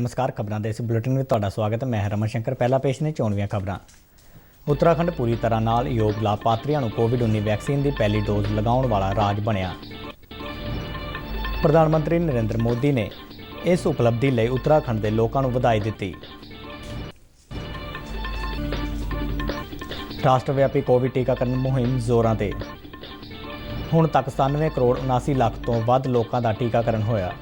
नमस्कार खबरों के इस बुलेटिन में तुहाडा स्वागत है। मैं रमन शंकर। पहला पेश ने चोणवीं खबरां। उत्तराखंड पूरी तरह नाल योग लाभार्थियों को कोविड-19 वैक्सीन की पहली डोज लगाउण वाला राज बनिया। प्रधानमंत्री नरेंद्र मोदी ने इस उपलब्धि लई उत्तराखंड के लोगों को बधाई दी। राष्ट्रव्यापी कोविड टीकाकरण मुहिम जोरां ते। हुण तक 97 करोड़ 79 लाख तो वध लोगों का टीकाकरण होया।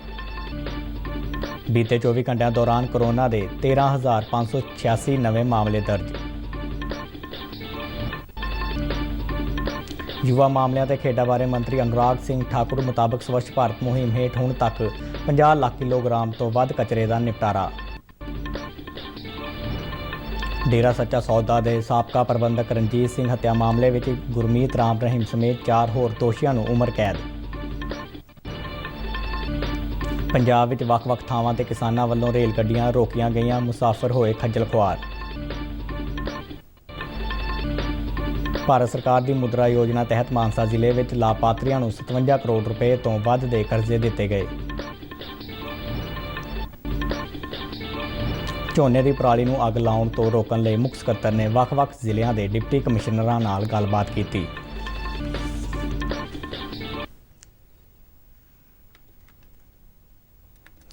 बीते 24 घंटिया दौरान कोरोना के 13,586 नवे मामले दर्ज। युवा मामलों ते खेडा बारे मंत्री अनुराग सिंह ठाकुर मुताबक स्वच्छ भारत मुहिम हेठ हुण तक 50 लाख किलोग्राम तो वध कचरे का निपटारा। डेरा सच्चा सौदा के साबका प्रबंधक रणजीत सिंह हत्या मामले में गुरमीत राम रहीम समेत 4 होर दोषियों को उम्र कैद। पंजाब विच वख-वख थावां ते किसानां वल्लों रेल गड्डियां रोकियां गईयां, मुसाफिर होए खज्जल खुआर। भारत सरकार की मुद्रा योजना तहत मानसा जिले में लाभार्थियों को 57 करोड़ रुपए तो वध के कर्जे दिए गए। झोने की पराली को अग लाउण तो रोकण लई मुख सकत्तर ने वख-वख जिलों के डिप्टी कमिश्नरां नाल गलबात की।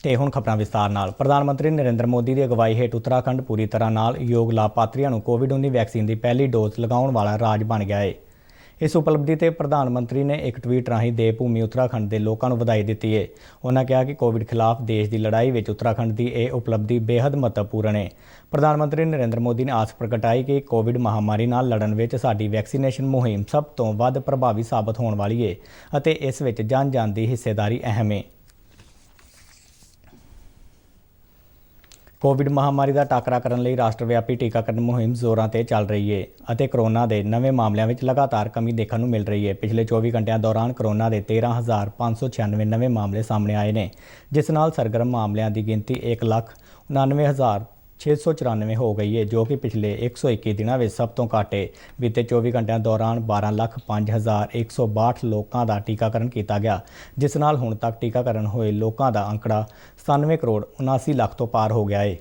ते हुण खबरां विस्तार नाल। प्रधानमंत्री नरेंद्र मोदी की अगवाई हेठ उत्तराखंड पूरी तरह नाल योग लाभार्थियों को कोविड-19 वैक्सीन की पहली डोज लगाउण वाला राज बन गया है। इस उपलब्धि ते प्रधानमंत्री ने एक ट्वीट राहीं देवभूमि उत्तराखंड के लोगों को बधाई दी है। उन्होंने कहा कि कोविड खिलाफ देश की लड़ाई में उत्तराखंड की यह उपलब्धि बेहद महत्वपूर्ण है। प्रधानमंत्री नरेंद्र मोदी ने आस प्रगटाई कि कोविड महामारी नाल लड़न में साडी वैक्सीनेशन मुहिम सब तो वध प्रभावी साबित होने वाली है और इस विच जन जन की हिस्सेदारी अहम है। कोविड महामारी का टाकरा करने लई राष्ट्रव्यापी टीकाकरण मुहिम जोरों ते चल रही है और कोरोना के नवे मामलों में लगातार कमी देखने को मिल रही है। पिछले 24 घंटिया दौरान कोरोना के 13,596 नवे मामले सामने आए हैं, जिस नाल सरगर्म मामलों की गिनती 1,99,694 हो गई है, जो कि पिछले 121 दिनों में सब तो घट है। बीते 24 घंटिया दौरान 12,05,162 लोगों का टीकाकरण किया गया, जिस नाल हुण तक टीकाकरण होए लोगों का आंकड़ा 97 करोड़ 79 लाख तो पार हो गया है।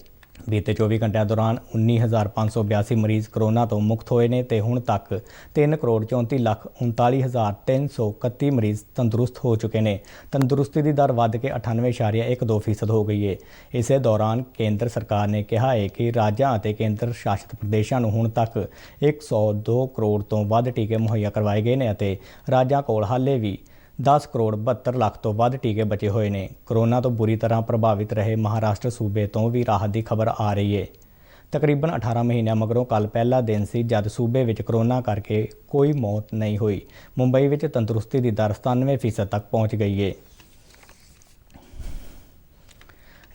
बीते 24 घंटिया दौरान 19,582 मरीज कोरोना तो मुक्त होए ने ते हुण तक 3 करोड़ 34 लाख 39,331 मरीज तंदुरुस्त हो चुके हैं। तंदुरुस्ती की दर वध के 98.12% हो गई है। इस दौरान केंद्र सरकार ने कहा है कि राज्यों और केंद्र शासित प्रदेशों को हुण तक 102 करोड़ तो वध टीके मुहैया करवाए गए हैं और राज्यों कोल हाले भी 10 करोड़ 72 लाख तो वध टीके बचे हुए हैं। कोरोना तो बुरी तरह प्रभावित रहे महाराष्ट्र सूबे तो भी राहत की खबर आ रही है। तकरीबन 18 महीनों मगरों कल पहला दिन सी जब सूबे में कोरोना करके कोई मौत नहीं हुई। मुंबई में तंदुरुस्ती की दर 97% तक पहुँच गई है।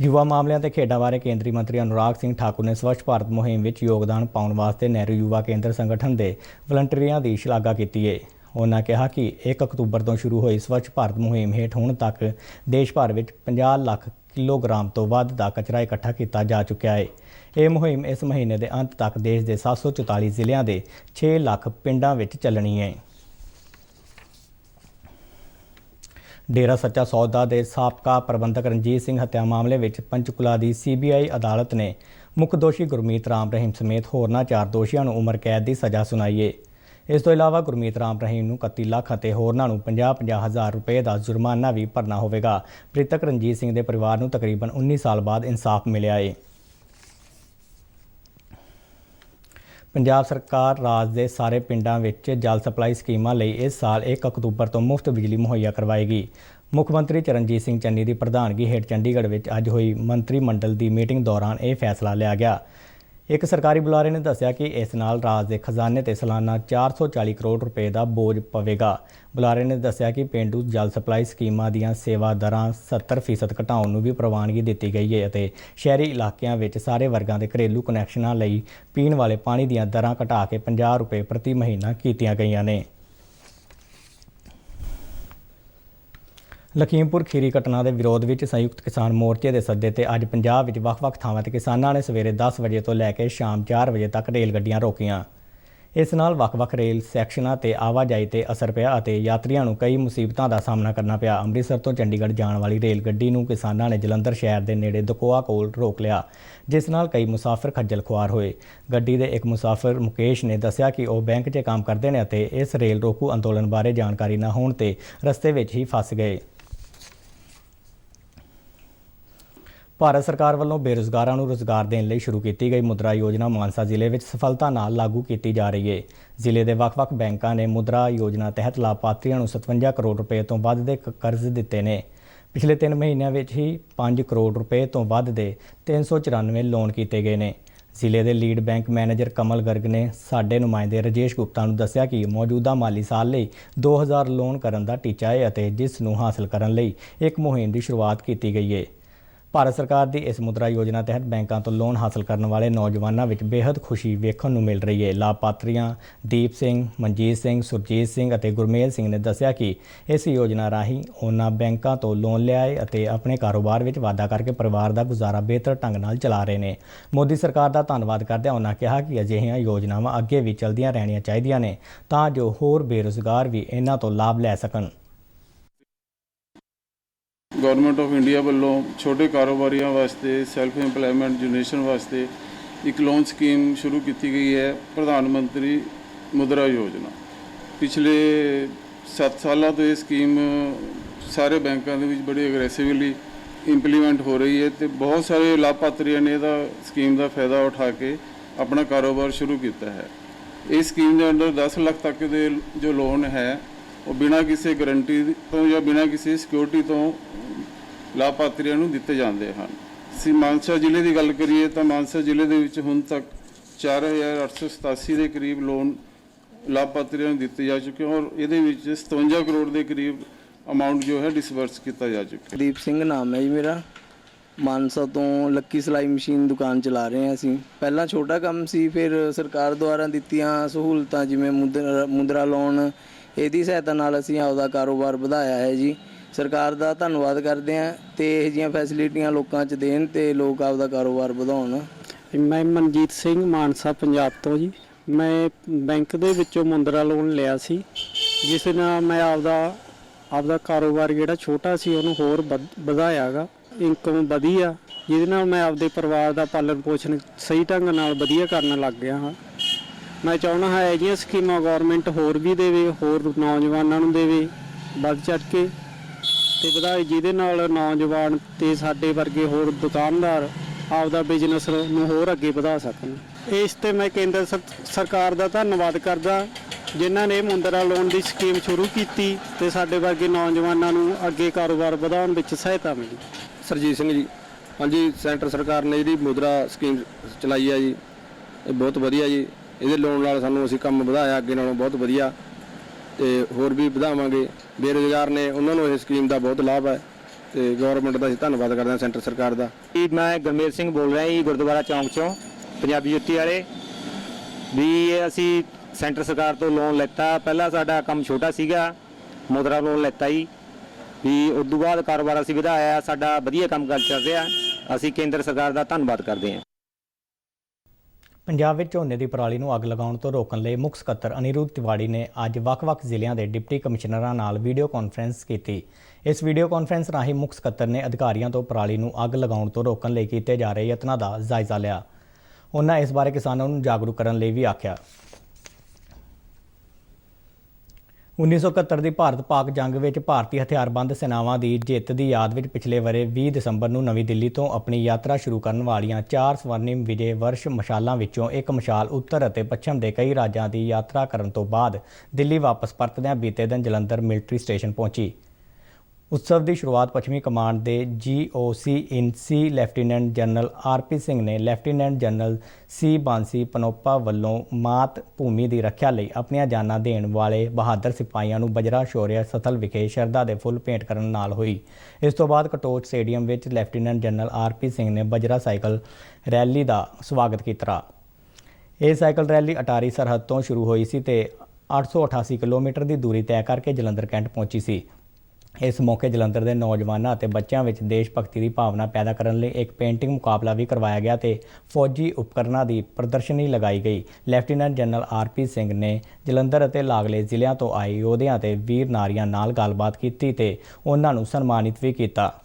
युवा मामलों ते खेडा बारे केंद्रीय मंत्री अनुराग सिंह ठाकुर ने स्वच्छ भारत मुहिम में योगदान पाने वास्ते नेहरू युवा केंद्र संगठन के वलंटियरों की शलाघा की है। उन्होंने कहा कि 1 अक्तूबर तो शुरू हुई स्वच्छ भारत मुहिम हेठ हुण तक देश भर में 50 लाख किलोग्राम तो वध का कचरा इकट्ठा किया जा चुका है। ये मुहिम इस महीने के अंत तक देश के 744 जिलों के 6 लाख पिंडों में चलनी है। डेरा सच्चा सौदा के साबका प्रबंधक रणजीत सिंह हत्या मामले में पंचकुला की CBI अदालत ने मुख दोषी गुरमीत राम रहीम समेत होरना 4 दोषियों को उम्र कैद की सज़ा सुनाई है। इस तो इलावा गुरमीत राम रहीम को 31 लाख और होरना 50-50 हज़ार रुपए का जुर्माना भी भरना होगा। मृतक रणजीत सिंह के परिवार को तकरीबन 19 साल बाद इंसाफ मिला है। पंजाब सरकार राज के सारे पिंडों में जल सप्लाई स्कीमां लई इस साल 1 अक्तूबर तो मुफ्त बिजली मुहैया करवाएगी। मुख्यमंत्री चरणजीत सिंह चन्नी की प्रधानगी हेठ चंडीगढ़ में अज हुई मंत्रिमंडल की मीटिंग दौरान यह फैसला लिया गया। एक सरकारी बुलारे ने दस्सिया कि इस नाल राज के खजाने ते सालाना 440 करोड़ रुपए का बोझ पवेगा। बुलारे ने दस्सिया कि पेंडू जल सप्लाई स्कीमां दीयां सेवा दरां 70% घटाउण नूं भी प्रवानगी दी गई है और शहरी इलाकों में सारे वर्गों के घरेलू कनैक्शनां लई पीण वाले पानी दीयां दरां घटा के 50 रुपए प्रति महीना कीतियां गईयां ने। लखीमपुर खीरी घटना के विरोध में संयुक्त किसान मोर्चे के सद्दे ते अज पंजाब में वख-वख थावां ते किसानां ने सवेरे 10 बजे तो लैके शाम 4 बजे तक रेल गड्डियां रोकियां। ਇਸ ਨਾਲ ਵੱਖ-ਵੱਖ ਰੇਲ ਸੈਕਸ਼ਨਾਂ ਤੇ ਆਵਾਜਾਈ ਤੇ ਅਸਰ ਪਿਆ ਅਤੇ ਯਾਤਰੀਆਂ ਨੂੰ ਕਈ ਮੁਸੀਬਤਾਂ ਦਾ ਸਾਹਮਣਾ ਕਰਨਾ ਪਿਆ। ਅੰਮ੍ਰਿਤਸਰ ਤੋਂ ਚੰਡੀਗੜ੍ਹ ਜਾਣ ਵਾਲੀ ਰੇਲ ਗੱਡੀ ਨੂੰ ਕਿਸਾਨਾਂ ਨੇ ਜਲੰਧਰ ਸ਼ਹਿਰ ਦੇ ਨੇੜੇ ਦਕੋਆ ਕੋਲ ਰੋਕ ਲਿਆ, ਜਿਸ ਨਾਲ ਕਈ ਮੁਸਾਫਿਰ ਖੱਜਲ ਖੁਆਰ ਹੋਏ। ਗੱਡੀ ਦੇ ਇੱਕ ਮੁਸਾਫਿਰ ਮੁਕੇਸ਼ ਨੇ ਦੱਸਿਆ ਕਿ ਉਹ ਬੈਂਕ 'ਚ ਕੰਮ ਕਰਦੇ ਨੇ ਅਤੇ ਇਸ ਰੇਲ ਰੋਕੂ ਅੰਦੋਲਨ ਬਾਰੇ ਜਾਣਕਾਰੀ ਨਾ ਹੋਣ ਤੇ ਰਸਤੇ ਵਿੱਚ ਹੀ ਫਸ ਗਏ। ਭਾਰਤ ਸਰਕਾਰ ਵੱਲੋਂ ਬੇਰੁਜ਼ਗਾਰਾਂ ਨੂੰ ਰੁਜ਼ਗਾਰ ਦੇਣ ਲਈ ਸ਼ੁਰੂ ਕੀਤੀ ਗਈ ਮੁਦਰਾ ਯੋਜਨਾ ਮਾਨਸਾ ਜ਼ਿਲ੍ਹੇ ਵਿੱਚ ਸਫਲਤਾ ਨਾਲ ਲਾਗੂ ਕੀਤੀ ਜਾ ਰਹੀ ਹੈ। ਜ਼ਿਲ੍ਹੇ ਦੇ ਵੱਖ-ਵੱਖ ਬੈਂਕਾਂ ਨੇ ਮੁਦਰਾ ਯੋਜਨਾ ਤਹਿਤ ਲਾਭਪਾਤਰੀਆਂ ਨੂੰ 57 ਕਰੋੜ ਰੁਪਏ ਤੋਂ ਵੱਧ ਦੇ ਕਰਜ਼ ਦਿੱਤੇ ਨੇ। ਪਿਛਲੇ 3 ਮਹੀਨਿਆਂ ਵਿੱਚ ਹੀ 5 ਕਰੋੜ ਰੁਪਏ ਤੋਂ ਵੱਧ ਦੇ 394 ਲੋਨ ਕੀਤੇ ਗਏ ਨੇ। ਜ਼ਿਲ੍ਹੇ ਦੇ ਲੀਡ ਬੈਂਕ ਮੈਨੇਜਰ ਕਮਲ ਗਰਗ ਨੇ ਸਾਡੇ ਨੁਮਾਇੰਦੇ ਰਾਜੇਸ਼ ਗੁਪਤਾ ਨੂੰ ਦੱਸਿਆ ਕਿ ਮੌਜੂਦਾ ਮਾਲੀ ਸਾਲ ਲਈ 2000 ਲੋਨ ਕਰਨ ਦਾ ਟੀਚਾ ਹੈ ਅਤੇ ਜਿਸ ਨੂੰ ਹਾਸਲ ਕਰਨ ਲਈ ਇੱਕ ਮੁਹਿੰਮ ਦੀ ਸ਼ੁਰੂਆਤ ਕੀਤੀ ਗਈ ਹੈ। ਭਾਰਤ ਸਰਕਾਰ ਦੀ ਇਸ ਮੁਦਰਾ ਯੋਜਨਾ ਤਹਿਤ ਬੈਂਕਾਂ ਤੋਂ ਲੋਨ ਹਾਸਲ ਕਰਨ ਵਾਲੇ ਨੌਜਵਾਨਾਂ ਵਿੱਚ ਬੇहद ਖੁਸ਼ੀ ਵੇਖਣ ਨੂੰ ਮਿਲ ਰਹੀ ਹੈ। ਲਾਭਪਾਤਰੀਆਂ ਦੀਪ ਸਿੰਘ, ਮਨਜੀਤ ਸਿੰਘ, ਸੁਰਜੀਤ ਸਿੰਘ ਅਤੇ ਗੁਰਮੇਲ ਸਿੰਘ ਨੇ ਦੱਸਿਆ ਕਿ ਇਸ ਯੋਜਨਾ ਰਾਹੀਂ ਉਹਨਾਂ ਬੈਂਕਾਂ ਤੋਂ ਲੋਨ ਲਿਆਏ ਅਤੇ ਆਪਣੇ ਕਾਰੋਬਾਰ ਵਿੱਚ ਵਾਧਾ ਕਰਕੇ ਪਰਿਵਾਰ ਦਾ ਗੁਜ਼ਾਰਾ ਬਿਹਤਰ ਢੰਗ ਨਾਲ ਚਲਾ ਰਹੇ ਨੇ। ਮੋਦੀ ਸਰਕਾਰ ਦਾ ਧੰਨਵਾਦ ਕਰਦਿਆਂ ਉਹਨਾਂ ਕਿਹਾ ਕਿ ਅਜਿਹੀਆਂ ਯੋਜਨਾਵਾਂ ਅੱਗੇ ਵੀ ਚੱਲਦੀਆਂ ਰਹਿਣੀਆਂ ਚਾਹੀਦੀਆਂ ਨੇ ਤਾਂ ਜੋ ਹੋਰ ਬੇਰੁਜ਼ਗਾਰ ਵੀ ਇਹਨਾਂ ਤੋਂ ਲਾਭ ਲੈ ਸਕਣ। ਗੌਰਮੈਂਟ ਆਫ ਇੰਡੀਆ ਵੱਲੋਂ ਛੋਟੇ ਕਾਰੋਬਾਰੀਆਂ ਵਾਸਤੇ ਸੈਲਫ ਇੰਪਲਾਇਮੈਂਟ ਜਨਰੇਸ਼ਨ ਵਾਸਤੇ ਇੱਕ ਲੋਨ ਸਕੀਮ ਸ਼ੁਰੂ ਕੀਤੀ ਗਈ ਹੈ, ਪ੍ਰਧਾਨ ਮੰਤਰੀ ਮੁਦਰਾ ਯੋਜਨਾ। ਪਿਛਲੇ 7 ਸਾਲਾਂ ਤੋਂ ਇਹ ਸਕੀਮ ਸਾਰੇ ਬੈਂਕਾਂ ਦੇ ਵਿੱਚ ਬੜੀ ਅਗਰੈਸਿਵਲੀ ਇੰਪਲੀਮੈਂਟ ਹੋ ਰਹੀ ਹੈ ਤੇ ਬਹੁਤ ਸਾਰੇ ਲਾਭਪਾਤਰੀਆਂ ਨੇ ਇਹਦਾ ਸਕੀਮ ਦਾ ਫਾਇਦਾ ਉਠਾ ਕੇ ਆਪਣਾ ਕਾਰੋਬਾਰ ਸ਼ੁਰੂ ਕੀਤਾ ਹੈ। ਇਸ ਸਕੀਮ ਦੇ ਅੰਦਰ 10 ਲੱਖ ਤੱਕ ਦੇ ਜੋ ਲੋਨ ਹੈ ਉਹ ਬਿਨਾਂ ਕਿਸੇ ਗਰੰਟੀ ਤੋਂ ਜਾਂ ਬਿਨਾਂ ਕਿਸੇ ਸਿਕਿਉਰਿਟੀ ਤੋਂ ਲਾਭਪਾਤਰੀਆਂ ਨੂੰ ਦਿੱਤੇ ਜਾਂਦੇ ਹਨ। ਅਸੀਂ ਮਾਨਸਾ ਜ਼ਿਲ੍ਹੇ ਦੀ ਗੱਲ ਕਰੀਏ ਤਾਂ ਮਾਨਸਾ ਜ਼ਿਲ੍ਹੇ ਦੇ ਵਿੱਚ ਹੁਣ ਤੱਕ 4887 ਦੇ ਕਰੀਬ ਲੋਨ ਲਾਭਪਾਤਰੀਆਂ ਨੂੰ ਦਿੱਤੇ ਜਾ ਚੁੱਕੇ ਔਰ ਇਹਦੇ ਵਿੱਚ 57 ਕਰੋੜ ਦੇ ਕਰੀਬ ਅਮਾਉਂਟ ਜੋ ਹੈ ਡਿਸਬਰਸ ਕੀਤਾ ਜਾ ਚੁੱਕਾ। ਦੀਪ ਸਿੰਘ ਨਾਮ ਹੈ ਜੀ ਮੇਰਾ। ਮਾਨਸਾ ਤੋਂ ਲੱਕੀ ਸਿਲਾਈ ਮਸ਼ੀਨ ਦੁਕਾਨ ਚਲਾ ਰਹੇ ਹਾਂ ਅਸੀਂ। ਪਹਿਲਾਂ ਛੋਟਾ ਕੰਮ ਸੀ, ਫਿਰ ਸਰਕਾਰ ਦੁਆਰਾ ਦਿੱਤੀਆਂ ਸਹੂਲਤਾਂ ਜਿਵੇਂ ਮੁਦਰਾ ਲੋਨ, ਇਹਦੀ ਸਹਾਇਤਾ ਨਾਲ ਅਸੀਂ ਆਪਦਾ ਕਾਰੋਬਾਰ ਵਧਾਇਆ ਹੈ ਜੀ। ਸਰਕਾਰ ਦਾ ਧੰਨਵਾਦ ਕਰਦੇ ਹਾਂ ਤੇ ਇਹੋ ਜਿਹੀਆਂ ਫੈਸਿਲਿਟੀਆਂ ਲੋਕਾਂ 'ਚ ਦੇਣ ਤੇ ਲੋਕ ਆਪਦਾ ਕਾਰੋਬਾਰ ਵਧਾਉਣ। ਮੈਂ ਮਨਜੀਤ ਸਿੰਘ ਮਾਨਸਾ ਪੰਜਾਬ ਤੋਂ ਜੀ। ਮੈਂ ਬੈਂਕ ਦੇ ਵਿੱਚੋਂ ਮੁਦਰਾ ਲੋਨ ਲਿਆ ਸੀ, ਜਿਸ ਨਾਲ ਮੈਂ ਆਪਦਾ ਕਾਰੋਬਾਰ ਜਿਹੜਾ ਛੋਟਾ ਸੀ ਉਹਨੂੰ ਹੋਰ ਵਧਾਇਆ ਗਾ। ਇਨਕਮ ਵਧੀਆ, ਜਿਹਦੇ ਨਾਲ ਮੈਂ ਆਪਦੇ ਪਰਿਵਾਰ ਦਾ ਪਾਲਣ ਪੋਸ਼ਣ ਸਹੀ ਢੰਗ ਨਾਲ ਵਧੀਆ ਕਰਨ ਲੱਗ ਗਿਆ ਹਾਂ। ਮੈਂ ਚਾਹੁੰਦਾ ਹਾਂ ਇਹ ਜਿਹੀਆਂ ਸਕੀਮਾਂ ਗੌਰਮੈਂਟ ਹੋਰ ਵੀ ਦੇਵੇ, ਹੋਰ ਨੌਜਵਾਨਾਂ ਨੂੰ ਦੇਵੇ ਵੱਧ ਚੜ੍ਹ ਕੇ ਤੇ ਵਧਾਏ, ਜਿਹਦੇ ਨਾਲ ਨੌਜਵਾਨ ਤੇ ਸਾਡੇ ਵਰਗੇ ਹੋਰ ਦੁਕਾਨਦਾਰ ਆਪਦਾ ਬਿਜ਼ਨਸ ਨੂੰ ਹੋਰ ਅੱਗੇ ਵਧਾ ਸਕਣ। ਇਸ ਤੇ ਮੈਂ ਕੇਂਦਰ ਸਰਕਾਰ ਦਾ ਧੰਨਵਾਦ ਕਰਦਾ ਜਿਨ੍ਹਾਂ ਨੇ ਮੁਦਰਾ ਲੋਨ ਦੀ ਸਕੀਮ ਸ਼ੁਰੂ ਕੀਤੀ ਤੇ ਸਾਡੇ ਵਰਗੇ ਨੌਜਵਾਨਾਂ ਨੂੰ ਅੱਗੇ ਕਾਰੋਬਾਰ ਵਧਾਉਣ ਵਿੱਚ ਸਹਾਇਤਾ ਮਿਲੀ। ਸਰਜੀਤ ਸਿੰਘ ਜੀ। ਹਾਂਜੀ, ਸੈਂਟਰ ਸਰਕਾਰ ਨੇ ਜਿਹੜੀ ਮੁਦਰਾ ਸਕੀਮ ਚਲਾਈ ਹੈ ਜੀ, ਇਹ ਬਹੁਤ ਵਧੀਆ ਜੀ। ਇਹਦੇ ਲੋਨ ਨਾਲ ਸਾਨੂੰ ਅਸੀਂ ਕੰਮ ਵਧਾਇਆ ਅੱਗੇ ਨਾਲੋਂ ਬਹੁਤ ਵਧੀਆ ਤੇ ਹੋਰ ਵੀ ਵਧਾਵਾਂਗੇ। ਬੇਰੁਜ਼ਗਾਰ ਨੇ ਉਹਨਾਂ ਨੂੰ ਇਹ ਸਕੀਮ ਦਾ ਬਹੁਤ ਲਾਭ ਹੈ ਤੇ ਗਵਰਨਮੈਂਟ ਦਾ ਅਸੀਂ ਧੰਨਵਾਦ ਕਰਦੇ ਹਾਂ, ਸੈਂਟਰ ਸਰਕਾਰ ਦਾ। ਮੈਂ ਗੁਰਮੇਲ ਸਿੰਘ ਬੋਲ ਰਿਹਾ ਜੀ, ਗੁਰਦੁਆਰਾ ਚੌਂਕ ਚੋਂ, ਪੰਜਾਬੀ ਜੁੱਤੀ ਵਾਲੇ। ਵੀ ਅਸੀਂ ਸੈਂਟਰ ਸਰਕਾਰ ਤੋਂ ਲੋਨ ਲੈਤਾ। ਪਹਿਲਾਂ ਸਾਡਾ ਕੰਮ ਛੋਟਾ ਸੀਗਾ, ਮੁਦਰਾ ਲੋਨ ਲੈਤਾ ਜੀ। ਵੀ ਉਸ ਤੋਂ ਬਾਅਦ ਕਾਰੋਬਾਰ ਅਸੀਂ ਵਧਾਇਆ, ਸਾਡਾ ਵਧੀਆ ਕੰਮ ਚੱਲ ਰਿਹਾ। ਅਸੀਂ ਕੇਂਦਰ ਸਰਕਾਰ ਦਾ ਧੰਨਵਾਦ ਕਰਦੇ ਹਾਂ। ਪੰਜਾਬ ਵਿੱਚ ਝੋਨੇ ਦੀ ਪਰਾਲੀ ਨੂੰ ਅੱਗ ਲਗਾਉਣ ਤੋਂ ਰੋਕਣ ਲਈ ਮੁੱਖ ਸਕੱਤਰ ਅਨਿਰੁੱਧ ਤਿਵਾੜੀ ਨੇ ਅੱਜ ਵੱਖ-ਵੱਖ ਜ਼ਿਲ੍ਹਿਆਂ ਦੇ ਡਿਪਟੀ ਕਮਿਸ਼ਨਰਾਂ ਨਾਲ ਵੀਡੀਓ ਕਾਨਫਰੰਸ ਕੀਤੀ। ਇਸ ਵੀਡੀਓ ਕਾਨਫਰੰਸ ਰਾਹੀਂ ਮੁੱਖ ਸਕੱਤਰ ਨੇ ਅਧਿਕਾਰੀਆਂ ਤੋਂ ਪਰਾਲੀ ਨੂੰ ਅੱਗ ਲਗਾਉਣ ਤੋਂ ਰੋਕਣ ਲਈ ਕੀਤੇ ਜਾ ਰਹੇ ਯਤਨਾਂ ਦਾ ਜਾਇਜ਼ਾ ਲਿਆ। ਉਹਨਾਂ ਇਸ ਬਾਰੇ ਕਿਸਾਨਾਂ ਨੂੰ ਜਾਗਰੂਕ ਕਰਨ ਲਈ ਵੀ ਆਖਿਆ। 1971 ਦੀ ਭਾਰਤ-ਪਾਕ ਜੰਗ ਵਿੱਚ ਭਾਰਤੀ ਹਥਿਆਰਬੰਦ ਸੈਨਾਵਾਂ ਦੀ ਜਿੱਤ ਦੀ ਯਾਦ ਵਿੱਚ ਪਿਛਲੇ ਵਰ੍ਹੇ 20 ਦਸੰਬਰ ਨੂੰ ਨਵੀਂ ਦਿੱਲੀ ਤੋਂ ਆਪਣੀ ਯਾਤਰਾ ਸ਼ੁਰੂ ਕਰਨ ਵਾਲੀਆਂ 4 ਸਵਰਨਿਮ ਵਿਜੇ ਵਰਸ਼ ਮਸ਼ਾਲਾਂ ਵਿੱਚੋਂ ਇੱਕ ਮਸ਼ਾਲ ਉੱਤਰ ਅਤੇ ਪੱਛਮ ਦੇ ਕਈ ਰਾਜਾਂ ਦੀ ਯਾਤਰਾ ਕਰਨ ਤੋਂ ਬਾਅਦ ਦਿੱਲੀ ਵਾਪਸ ਪਰਤਦਿਆਂ ਬੀਤੇ ਦਿਨ ਜਲੰਧਰ ਮਿਲਟਰੀ ਸਟੇਸ਼ਨ ਪਹੁੰਚੀ। ਉਤਸਵ ਦੀ ਸ਼ੁਰੂਆਤ ਪੱਛਮੀ ਕਮਾਂਡ ਦੇ GOC ਇਨ ਸੀ ਲੈਫਟੀਨੈਂਟ ਜਨਰਲ RP ਸਿੰਘ ਨੇ ਲੈਫਟੀਨੈਂਟ ਜਨਰਲ ਸੀ ਬਾਂਸੀ ਪਨੋਪਾ ਵੱਲੋਂ ਮਾਤ ਭੂਮੀ ਦੀ ਰੱਖਿਆ ਲਈ ਆਪਣੀਆਂ ਜਾਨਾਂ ਦੇਣ ਵਾਲੇ ਬਹਾਦਰ ਸਿਪਾਹੀਆਂ ਨੂੰ ਬਜਰਾ ਸ਼ੌਰਿਆ ਸਥਲ ਵਿਖੇ ਸ਼ਰਧਾ ਦੇ ਫੁੱਲ ਭੇਂਟ ਕਰਨ ਨਾਲ ਹੋਈ। ਇਸ ਤੋਂ ਬਾਅਦ ਕਟੋਚ ਸਟੇਡੀਅਮ ਵਿੱਚ ਲੈਫਟੀਨੈਂਟ ਜਨਰਲ RP ਸਿੰਘ ਨੇ ਬਜਰਾ ਸਾਈਕਲ ਰੈਲੀ ਦਾ ਸਵਾਗਤ ਕੀਤਾ। ਇਹ ਸਾਈਕਲ ਰੈਲੀ ਅਟਾਰੀ ਸਰਹੱਦ ਤੋਂ ਸ਼ੁਰੂ ਹੋਈ ਸੀ ਤੇ 888 ਕਿਲੋਮੀਟਰ ਦੀ ਦੂਰੀ ਤੈਅ ਕਰਕੇ ਜਲੰਧਰ ਕੈਂਟ ਪਹੁੰਚੀ ਸੀ। ਇਸ ਮੌਕੇ ਜਲੰਧਰ ਦੇ ਨੌਜਵਾਨਾਂ ਅਤੇ ਬੱਚਿਆਂ ਵਿੱਚ ਦੇਸ਼ ਭਗਤੀ ਦੀ ਭਾਵਨਾ ਪੈਦਾ ਕਰਨ ਲਈ ਇੱਕ ਪੇਂਟਿੰਗ ਮੁਕਾਬਲਾ ਵੀ ਕਰਵਾਇਆ ਗਿਆ ਤੇ ਫੌਜੀ ਉਪਕਰਨਾਂ ਦੀ ਪ੍ਰਦਰਸ਼ਨੀ ਲਗਾਈ ਗਈ। ਲੈਫਟੀਨੈਂਟ ਜਨਰਲ ਆਰਪੀ ਸਿੰਘ ਨੇ ਜਲੰਧਰ ਅਤੇ ਲਾਗਲੇ ਜ਼ਿਲ੍ਹਿਆਂ ਤੋਂ ਆਏ ਯੋਧਿਆਂ ਤੇ ਵੀਰ ਨਾਰੀਆਂ ਨਾਲ ਗੱਲਬਾਤ ਕੀਤੀ ਤੇ ਉਹਨਾਂ ਨੂੰ ਸਨਮਾਨਿਤ ਵੀ ਕੀਤਾ।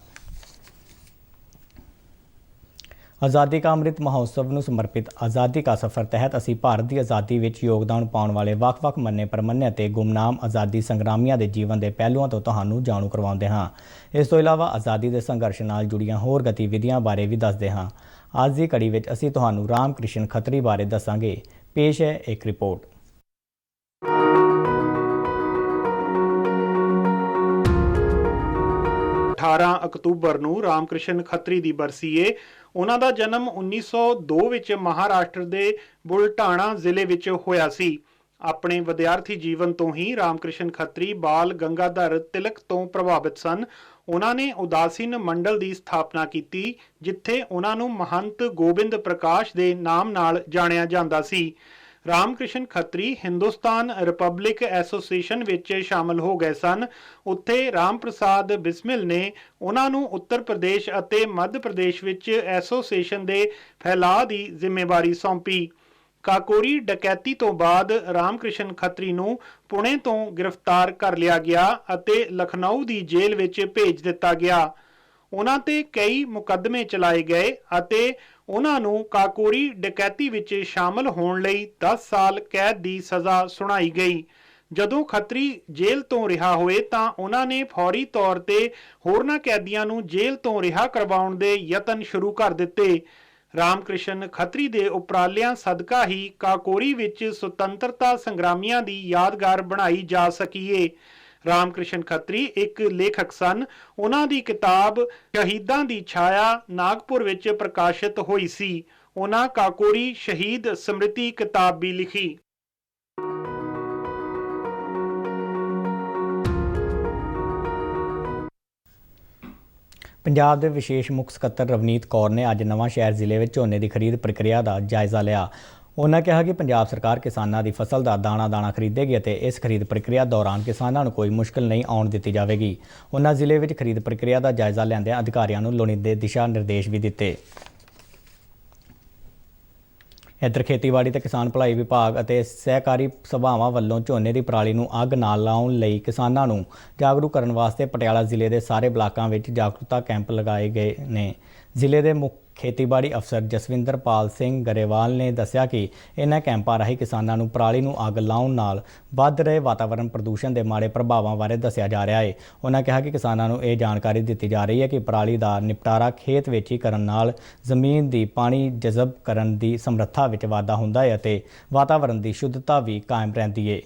आज़ादी का अमृत महोत्सव ਨੂੰ ਸਮਰਪਿਤ आज़ादी का सफ़र तहत ਅਸੀਂ ਭਾਰਤ ਦੀ ਆਜ਼ਾਦੀ ਵਿੱਚ ਯੋਗਦਾਨ ਪਾਉਣ ਵਾਲੇ ਵੱਖ-ਵੱਖ ਮੰਨੇ ਪ੍ਰਮੰਨੇ ਅਤੇ ਗੁਮਨਾਮ ਆਜ਼ਾਦੀ ਸੰਗਰਾਮੀਆਂ ਦੇ ਜੀਵਨ ਦੇ ਪਹਿਲੂਆਂ ਤੋਂ ਤੁਹਾਨੂੰ ਜਾਣੂ ਕਰਵਾਉਂਦੇ ਹਾਂ। ਇਸ ਤੋਂ ਇਲਾਵਾ ਆਜ਼ਾਦੀ ਦੇ ਸੰਘਰਸ਼ ਨਾਲ ਜੁੜੀਆਂ ਹੋਰ ਗਤੀਵਿਧੀਆਂ ਬਾਰੇ ਵੀ ਦੱਸਦੇ ਹਾਂ। ਅੱਜ ਦੀ ਕੜੀ ਵਿੱਚ ਅਸੀਂ ਤੁਹਾਨੂੰ ਰਾਮ ਕ੍ਰਿਸ਼ਨ ਖੱਤਰੀ ਬਾਰੇ ਦੱਸਾਂਗੇ। ਪੇਸ਼ ਹੈ ਇੱਕ ਰਿਪੋਰਟ। 18 ਅਕਤੂਬਰ ਨੂੰ ਰਾਮ ਕ੍ਰਿਸ਼ਨ ਖੱਤਰੀ ਦੀ ਬਰਸੀ ਏ। ਉਹਨਾਂ ਦਾ ਜਨਮ 1902 ਵਿੱਚ ਮਹਾਰਾਸ਼ਟਰ ਦੇ ਬੁਲਢਾਣਾ ਜ਼ਿਲ੍ਹੇ ਵਿੱਚ ਹੋਇਆ ਸੀ। ਆਪਣੇ ਵਿਦਿਆਰਥੀ ਜੀਵਨ ਤੋਂ ਹੀ ਰਾਮ ਕ੍ਰਿਸ਼ਨ ਖੱਤਰੀ ਬਾਲ ਗੰਗਾਧਰ ਤਿਲਕ ਤੋਂ ਪ੍ਰਭਾਵਿਤ ਸਨ। ਉਹਨਾਂ ਨੇ ਉਦਾਸੀਨ ਮੰਡਲ ਦੀ ਸਥਾਪਨਾ ਕੀਤੀ, ਜਿੱਥੇ ਉਹਨਾਂ ਨੂੰ ਮਹੰਤ ਗੋਬਿੰਦ ਪ੍ਰਕਾਸ਼ ਦੇ ਨਾਮ ਨਾਲ ਜਾਣਿਆ ਜਾਂਦਾ ਸੀ। ਰਾਮ ਕ੍ਰਿਸ਼ਨ ਖੱਤਰੀ ਹਿੰਦੁਸਤਾਨ ਰਿਪਬਲਿਕ ਐਸੋਸੀਏਸ਼ਨ ਵਿੱਚ ਸ਼ਾਮਲ ਹੋ ਗਏ ਸਨ। ਉੱਥੇ ਰਾਮ ਪ੍ਰਸਾਦ ਬਿਸਮਿਲ ਨੇ ਉਹਨਾਂ ਨੂੰ ਉੱਤਰ ਪ੍ਰਦੇਸ਼ ਅਤੇ ਮੱਧ ਪ੍ਰਦੇਸ਼ ਵਿੱਚ ਐਸੋਸੀਏਸ਼ਨ ਦੇ ਫੈਲਾਅ ਦੀ ਜ਼ਿੰਮੇਵਾਰੀ ਸੌਂਪੀ। ਕਾਕੋਰੀ ਡਕੈਤੀ ਤੋਂ ਬਾਅਦ ਰਾਮ ਕ੍ਰਿਸ਼ਨ ਖੱਤਰੀ ਨੂੰ ਪੁਣੇ ਤੋਂ ਗ੍ਰਿਫਤਾਰ ਕਰ ਲਿਆ ਗਿਆ ਅਤੇ ਲਖਨਊ ਦੀ ਜੇਲ੍ਹ ਵਿੱਚ ਭੇਜ ਦਿੱਤਾ ਗਿਆ। ਉਹਨਾਂ ਤੇ ਕਈ ਮੁਕੱਦਮੇ ਚਲਾਏ ਗਏ ਅਤੇ ਉਹਨਾਂ ਨੂੰ ਕਾਕੋਰੀ ਡਕੈਤੀ ਵਿੱਚ ਸ਼ਾਮਲ ਹੋਣ ਲਈ 10 ਸਾਲ ਕੈਦ ਦੀ ਸਜ਼ਾ ਸੁਣਾਈ ਗਈ। ਜਦੋਂ ਖੱਤਰੀ ਜੇਲ੍ਹ ਤੋਂ ਰਿਹਾ ਹੋਏ ਤਾਂ ਉਹਨਾਂ ਨੇ ਫੌਰੀ ਤੌਰ ਤੇ ਹੋਰਨਾਂ ਕੈਦੀਆਂ ਨੂੰ ਜੇਲ੍ਹ ਤੋਂ ਰਿਹਾ ਕਰਵਾਉਣ ਦੇ ਯਤਨ ਸ਼ੁਰੂ ਕਰ ਦਿੱਤੇ। ਰਾਮ ਕ੍ਰਿਸ਼ਨ ਖੱਤਰੀ ਦੇ ਉਪਰਾਲਿਆਂ ਸਦਕਾ ਹੀ ਕਾਕੋਰੀ ਵਿੱਚ ਸੁਤੰਤਰਤਾ ਸੰਗਰਾਮੀਆਂ ਦੀ ਯਾਦਗਾਰ ਬਣਾਈ ਜਾ ਸਕੀ ਏ। ਰਾਮ ਕ੍ਰਿਸ਼ਨ ਖੱਤਰੀ ਇੱਕ ਲੇਖਕ ਸਨ। ਉਹਨਾਂ ਦੀ ਕਿਤਾਬ ਸ਼ਹੀਦਾਂ ਦੀ ਛਾਇਆ ਨਾਗਪੁਰ ਵਿੱਚ ਪ੍ਰਕਾਸ਼ਿਤ ਹੋਈ ਸੀ। ਉਹਨਾਂ ਕਾਕੋਰੀ ਸ਼ਹੀਦ ਸਮ੍ਰਿਤੀ ਕਿਤਾਬ ਵੀ ਲਿਖੀ। ਪੰਜਾਬ ਦੇ ਵਿਸ਼ੇਸ਼ ਮੁੱਖ ਸਕੱਤਰ ਰਵਨੀਤ ਕੌਰ ਨੇ ਅੱਜ ਨਵਾਂ ਸ਼ਹਿਰ ਜ਼ਿਲ੍ਹੇ ਵਿੱਚ ਝੋਨੇ ਦੀ ਖਰੀਦ ਪ੍ਰਕਿਰਿਆ ਦਾ ਜਾਇਜ਼ਾ ਲਿਆ। ਉਹਨਾਂ ਕਿਹਾ ਕਿ ਪੰਜਾਬ ਸਰਕਾਰ ਕਿਸਾਨਾਂ ਦੀ ਫਸਲ ਦਾ ਦਾਣਾ ਖਰੀਦੇਗੀ ਅਤੇ ਇਸ ਖਰੀਦ ਪ੍ਰਕਿਰਿਆ ਦੌਰਾਨ ਕਿਸਾਨਾਂ ਨੂੰ ਕੋਈ ਮੁਸ਼ਕਲ ਨਹੀਂ ਆਉਣ ਦਿੱਤੀ ਜਾਵੇਗੀ। ਉਹਨਾਂ ਜ਼ਿਲ੍ਹੇ ਵਿੱਚ ਖਰੀਦ ਪ੍ਰਕਿਰਿਆ ਦਾ ਜਾਇਜ਼ਾ ਲੈਂਦਿਆਂ ਅਧਿਕਾਰੀਆਂ ਨੂੰ ਲੋੜੀਂਦੇ ਦਿਸ਼ਾ ਨਿਰਦੇਸ਼ ਵੀ ਦਿੱਤੇ। ਇੱਧਰ ਖੇਤੀਬਾੜੀ ਤੇ ਕਿਸਾਨ ਭਲਾਈ ਵਿਭਾਗ ਅਤੇ ਸਹਿਕਾਰੀ ਸਭਾਵਾਂ ਵੱਲੋਂ ਝੋਨੇ ਦੀ ਪਰਾਲੀ ਨੂੰ ਅੱਗ ਨਾ ਲਾਉਣ ਲਈ ਕਿਸਾਨਾਂ ਨੂੰ ਜਾਗਰੂਕ ਕਰਨ ਵਾਸਤੇ ਪਟਿਆਲਾ ਜ਼ਿਲ੍ਹੇ ਦੇ ਸਾਰੇ ਬਲਾਕਾਂ ਵਿੱਚ ਜਾਗਰੂਕਤਾ ਕੈਂਪ ਲਗਾਏ ਗਏ ਨੇ। ਜ਼ਿਲ੍ਹੇ ਦੇ ਮੁੱਖ ਖੇਤੀਬਾੜੀ ਅਫਸਰ ਜਸਵਿੰਦਰਪਾਲ ਸਿੰਘ ਗਰੇਵਾਲ ਨੇ ਦੱਸਿਆ ਕਿ ਇਹਨਾਂ ਕੈਂਪਾਂ ਰਾਹੀਂ ਕਿਸਾਨਾਂ ਨੂੰ ਪਰਾਲੀ ਨੂੰ ਅੱਗ ਲਾਉਣ ਨਾਲ ਵੱਧ ਰਹੇ ਵਾਤਾਵਰਣ ਪ੍ਰਦੂਸ਼ਣ ਦੇ ਮਾੜੇ ਪ੍ਰਭਾਵਾਂ ਬਾਰੇ ਦੱਸਿਆ ਜਾ ਰਿਹਾ ਹੈ। ਉਹਨਾਂ ਕਿਹਾ ਕਿ ਕਿਸਾਨਾਂ ਨੂੰ ਇਹ ਜਾਣਕਾਰੀ ਦਿੱਤੀ ਜਾ ਰਹੀ ਹੈ ਕਿ ਪਰਾਲੀ ਦਾ ਨਿਪਟਾਰਾ ਖੇਤ ਵਿੱਚ ਹੀ ਕਰਨ ਨਾਲ ਜ਼ਮੀਨ ਦੀ ਪਾਣੀ ਜਜ਼ਬ ਕਰਨ ਦੀ ਸਮਰੱਥਾ ਵਿੱਚ ਵਾਧਾ ਹੁੰਦਾ ਹੈ ਅਤੇ ਵਾਤਾਵਰਣ ਦੀ ਸ਼ੁੱਧਤਾ ਵੀ ਕਾਇਮ ਰਹਿੰਦੀ ਹੈ।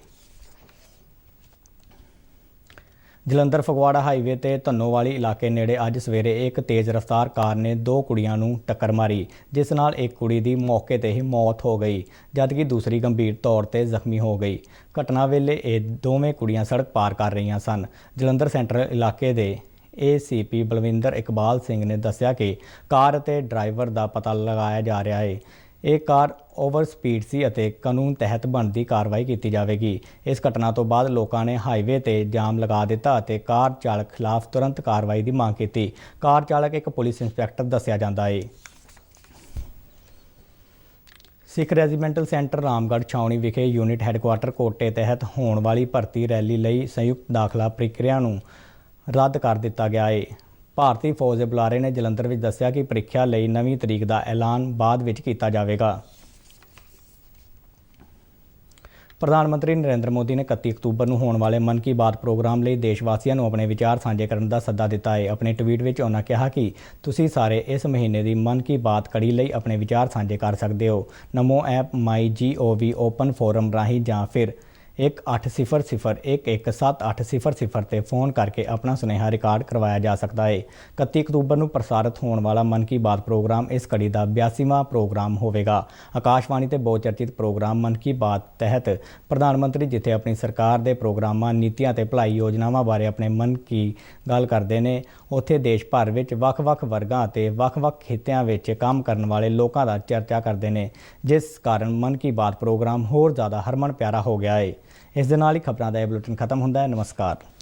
ਜਲੰਧਰ ਫਗਵਾੜਾ ਹਾਈਵੇ ਤੇ ਧੰਨੋਵਾਲੀ ਇਲਾਕੇ ਨੇੜੇ ਅੱਜ ਸਵੇਰੇ ਇੱਕ ਤੇਜ਼ ਰਫ਼ਤਾਰ ਕਾਰ ਨੇ 2 ਕੁੜੀਆਂ ਨੂੰ ਟੱਕਰ ਮਾਰੀ, ਜਿਸ ਨਾਲ ਇੱਕ ਕੁੜੀ ਦੀ ਮੌਕੇ ਤੇ ਹੀ ਮੌਤ ਹੋ ਗਈ ਜਦਕਿ ਦੂਸਰੀ ਗੰਭੀਰ ਤੌਰ ਤੇ ਜ਼ਖਮੀ ਹੋ ਗਈ। ਘਟਨਾ ਵੇਲੇ ਇਹ ਦੋਵੇਂ ਕੁੜੀਆਂ ਸੜਕ ਪਾਰ ਕਰ ਰਹੀਆਂ ਸਨ। ਜਲੰਧਰ ਸੈਂਟਰਲ ਇਲਾਕੇ ਦੇ ACP ਬਲਵਿੰਦਰ ਇਕਬਾਲ ਸਿੰਘ ਨੇ ਦੱਸਿਆ ਕਿ ਕਾਰ ਅਤੇ ਡਰਾਈਵਰ ਦਾ ਪਤਾ ਲਗਾਇਆ ਜਾ ਰਿਹਾ ਹੈ। ਇਹ ਕਾਰ ਓਵਰ ਸਪੀਡ ਸੀ ਅਤੇ ਕਾਨੂੰਨ ਤਹਿਤ ਬਣਦੀ ਕਾਰਵਾਈ ਕੀਤੀ ਜਾਵੇਗੀ। ਇਸ ਘਟਨਾ ਤੋਂ ਬਾਅਦ ਲੋਕਾਂ ਨੇ ਹਾਈਵੇ ਤੇ ਜਾਮ ਲਗਾ ਦਿੱਤਾ ਅਤੇ ਕਾਰ ਚਾਲਕ ਖਿਲਾਫ ਤੁਰੰਤ ਕਾਰਵਾਈ ਦੀ ਮੰਗ ਕੀਤੀ। ਕਾਰ ਚਾਲਕ ਇੱਕ ਪੁਲਿਸ ਇੰਸਪੈਕਟਰ ਦੱਸਿਆ ਜਾਂਦਾ ਹੈ। ਸਿੱਖ ਰੈਜੀਮੈਂਟਲ ਸੈਂਟਰ ਰਾਮਗੜ੍ਹ ਛਾਉਣੀ ਵਿਖੇ ਯੂਨਿਟ ਹੈੱਡਕੁਆਰਟਰ ਕੋਟੇ ਤਹਿਤ ਹੋਣ ਵਾਲੀ ਭਰਤੀ ਰੈਲੀ ਲਈ ਸੰਯੁਕਤ ਦਾਖਲਾ ਪ੍ਰਕਿਰਿਆ ਨੂੰ ਰੱਦ ਕਰ ਦਿੱਤਾ ਗਿਆ ਹੈ। ਭਾਰਤੀ ਫੌਜ ਦੇ ਬੁਲਾਰੇ ਨੇ ਜਲੰਧਰ ਵਿੱਚ ਦੱਸਿਆ ਕਿ ਪ੍ਰੀਖਿਆ ਲਈ ਨਵੀਂ ਤਰੀਕ ਦਾ ਐਲਾਨ ਬਾਅਦ ਵਿੱਚ ਕੀਤਾ ਜਾਵੇਗਾ। ਪ੍ਰਧਾਨ ਮੰਤਰੀ ਨਰਿੰਦਰ ਮੋਦੀ ਨੇ 31 ਅਕਤੂਬਰ ਨੂੰ ਹੋਣ ਵਾਲੇ ਮਨ ਕੀ ਬਾਤ ਪ੍ਰੋਗਰਾਮ ਲਈ ਦੇਸ਼ ਵਾਸੀਆਂ ਨੂੰ ਆਪਣੇ ਵਿਚਾਰ ਸਾਂਝੇ ਕਰਨ ਦਾ ਸੱਦਾ ਦਿੱਤਾ ਹੈ। ਆਪਣੇ ਟਵੀਟ ਵਿੱਚ ਉਹਨਾਂ ਕਿਹਾ ਕਿ ਤੁਸੀਂ ਸਾਰੇ ਇਸ ਮਹੀਨੇ ਦੀ ਮਨ ਕੀ ਬਾਤ ਕੜੀ ਲਈ ਆਪਣੇ ਵਿਚਾਰ ਸਾਂਝੇ ਕਰ ਸਕਦੇ ਹੋ। ਨਮੋ ਐਪ MyGov ਓਪਨ ਫੋਰਮ ਰਾਹੀਂ ਜਾਂ ਫਿਰ 1800117800 ਤੇ ਫੋਨ ਕਰਕੇ ਆਪਣਾ ਸੁਨੇਹਾ ਰਿਕਾਰਡ ਕਰਵਾਇਆ ਜਾ ਸਕਦਾ ਹੈ। 31 ਅਕਤੂਬਰ ਨੂੰ ਪ੍ਰਸਾਰਿਤ ਹੋਣ ਵਾਲਾ ਮਨ ਕੀ ਬਾਤ ਪ੍ਰੋਗਰਾਮ ਇਸ ਕੜੀ ਦਾ 82ਵਾਂ ਪ੍ਰੋਗਰਾਮ ਹੋਵੇਗਾ। ਆਕਾਸ਼ਵਾਣੀ ਤੇ ਬਹੁਤ ਚਰਚਿਤ ਪ੍ਰੋਗਰਾਮ ਮਨ ਕੀ ਬਾਤ ਤਹਿਤ ਪ੍ਰਧਾਨ ਮੰਤਰੀ ਜਿੱਥੇ ਆਪਣੀ ਸਰਕਾਰ ਦੇ ਪ੍ਰੋਗਰਾਮਾਂ, ਨੀਤੀਆਂ ਤੇ ਭਲਾਈ ਯੋਜਨਾਵਾਂ ਬਾਰੇ ਆਪਣੇ ਮਨ ਕੀ ਗੱਲ ਕਰਦੇ ਨੇ, ਉੱਥੇ ਦੇਸ਼ ਭਰ ਵਿੱਚ ਵੱਖ-ਵੱਖ ਵਰਗਾਂ ਅਤੇ ਵੱਖ-ਵੱਖ ਖਿੱਤਿਆਂ ਵਿੱਚ ਕੰਮ ਕਰਨ ਵਾਲੇ ਲੋਕਾਂ ਦਾ ਚਰਚਾ ਕਰਦੇ ਨੇ, ਜਿਸ ਕਾਰਨ ਮਨ ਕੀ ਬਾਤ ਪ੍ਰੋਗਰਾਮ ਹੋਰ ਜ਼ਿਆਦਾ ਹਰਮਨ ਪਿਆਰਾ ਹੋ ਗਿਆ ਹੈ। ਇਸ ਦੇ ਨਾਲ ਹੀ ਖਬਰਾਂ ਦਾ ਇਹ ਬੁਲੇਟਿਨ ਖਤਮ ਹੁੰਦਾ ਹੈ। ਨਮਸਕਾਰ।